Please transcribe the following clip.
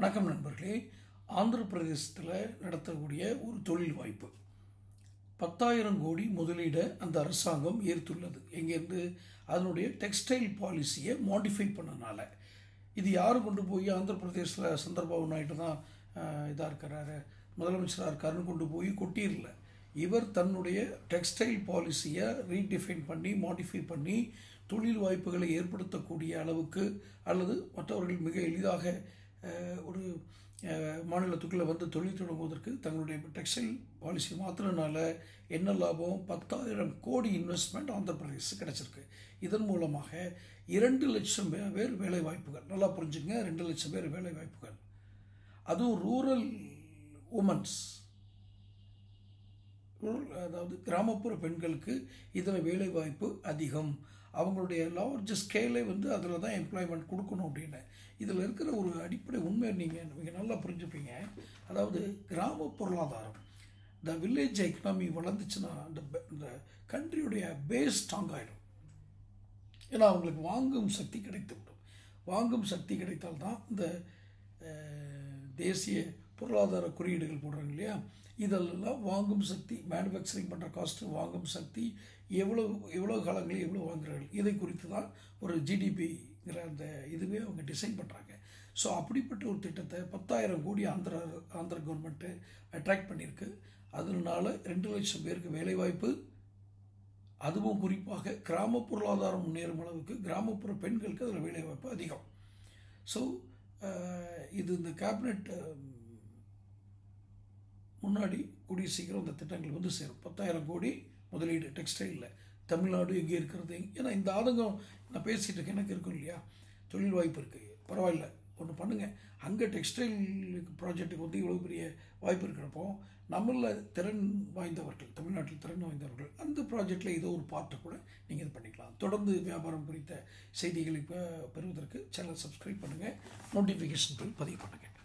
வணக்கம் நண்பர்களே. ஆந்திர பிரதேசத்தில் நடத்தக்கூடிய ஒரு தொழில் வாய்ப்பு 10,000 கோடி முதலீடை அந்த அரசாங்கம் ஏற்றுள்ளது. எங்கேருந்து? அதனுடைய டெக்ஸ்டைல் பாலிசியை மாடிஃபை பண்ணனால. இது யார் கொண்டு போய் ஆந்திர பிரதேசத்தில் சந்திரபாபு நாயுடு தான் இதாக இருக்கிறாரு, முதலமைச்சராக இருக்காருன்னு கொண்டு போய் கொட்டிடல. இவர் தன்னுடைய டெக்ஸ்டைல் பாலிசியை ரீடிஃபைன் பண்ணி மாடிஃபை பண்ணி தொழில் வாய்ப்புகளை ஏற்படுத்தக்கூடிய அளவுக்கு அல்லது மற்றவர்கள் மிக எளிதாக ஒரு மாநிலத்துக்குள்ளே வந்து தொழில் தொடங்குவதற்கு தங்களுடைய டெக்ஸ்டைல் பாலிசி மாற்றினால என்ன லாபம்? 10,000 கோடி இன்வெஸ்ட்மெண்ட் ஆந்திர பிரதேசத்துக்கு கிடச்சிருக்கு. இதன் மூலமாக 2 லட்சம் பேர் வேலை வாய்ப்புகள். நல்லா புரிஞ்சுங்க, 2 லட்சம் பேர் வேலை வாய்ப்புகள். அதுவும் ரூரல் உமன்ஸ், அதாவது கிராமப்புற பெண்களுக்கு இதில் வேலை வாய்ப்பு அதிகம். அவங்களுடைய லார்ஜ் ஸ்கேலே வந்து அதில் தான் எம்ப்ளாய்மெண்ட் கொடுக்கணும் அப்படின்னு. இதில் இருக்கிற ஒரு அடிப்படை உண்மை நீங்கள் நல்லா புரிஞ்சுப்பீங்க. அதாவது கிராம பொருளாதாரம், இந்த வில்லேஜ் எக்கனாமி வளர்ந்துச்சுன்னா இந்த கண்ட்ரியுடைய பேஸ் ஸ்ட்ராங் ஆகிடும். ஏன்னா அவங்களுக்கு வாங்கும் சக்தி கிடைத்துவிடும். வாங்கும் சக்தி கிடைத்தால்தான் இந்த தேசிய பொருளாதார குறியீடுகள் போடுறாங்க இல்லையா, இதெல்லாம் வாங்கும் சக்தி, மேனுஃபேக்சரிங் பண்ணுற காஸ்ட்டு, வாங்கும் சக்தி, எவ்வளோ காலங்களில் எவ்வளோ வாங்குறார்கள், இதை குறித்து தான் ஒரு ஜிடிபிங்கிற அந்த இதுவே அவங்க டிசைன் பண்ணுறாங்க. ஸோ அப்படிப்பட்ட ஒரு திட்டத்தை 10,000 கோடி ஆந்திர கவர்மெண்ட்டு அட்ராக்ட் பண்ணியிருக்கு. அதனால 2 லட்சம் பேருக்கு வேலைவாய்ப்பு, அதுவும் குறிப்பாக கிராம பொருளாதாரம் முன்னேறும் அளவுக்கு கிராமப்புற பெண்களுக்கு அதில் வேலைவாய்ப்பு அதிகம். ஸோ இது இந்த கேபினெட் முன்னாடி கூடிய சீக்கிரம் இந்த திட்டங்கள் வந்து சேரும். 10,000 கோடி முதலீடு டெக்ஸ்டைலில். தமிழ்நாடு எங்கே இருக்கிறது? ஏன்னா இந்த ஆதங்கம் நான் பேசிகிட்டு இருக்கேன், எனக்கு இருக்கும் இல்லையா, தொழில் வாய்ப்பு இருக்குது, பரவாயில்ல ஒன்று பண்ணுங்கள். அங்கே டெக்ஸ்டைல் ப்ராஜெக்ட்டுக்கு வந்து இவ்வளோ பெரிய வாய்ப்பு இருக்கிறப்போ நம்மளில் திறன் வாய்ந்தவர்கள், தமிழ்நாட்டில் திறன் வாய்ந்தவர்கள் அந்த ப்ராஜெக்டில் ஏதோ ஒரு பார்ட்டை கூட நீங்கள் இது பண்ணிக்கலாம். தொடர்ந்து வியாபாரம் குறித்த செய்திகளை பெறுவதற்கு சேனல் சப்ஸ்கிரைப் பண்ணுங்கள், நோட்டிஃபிகேஷன் பில் பதிவு பண்ணுங்கள்.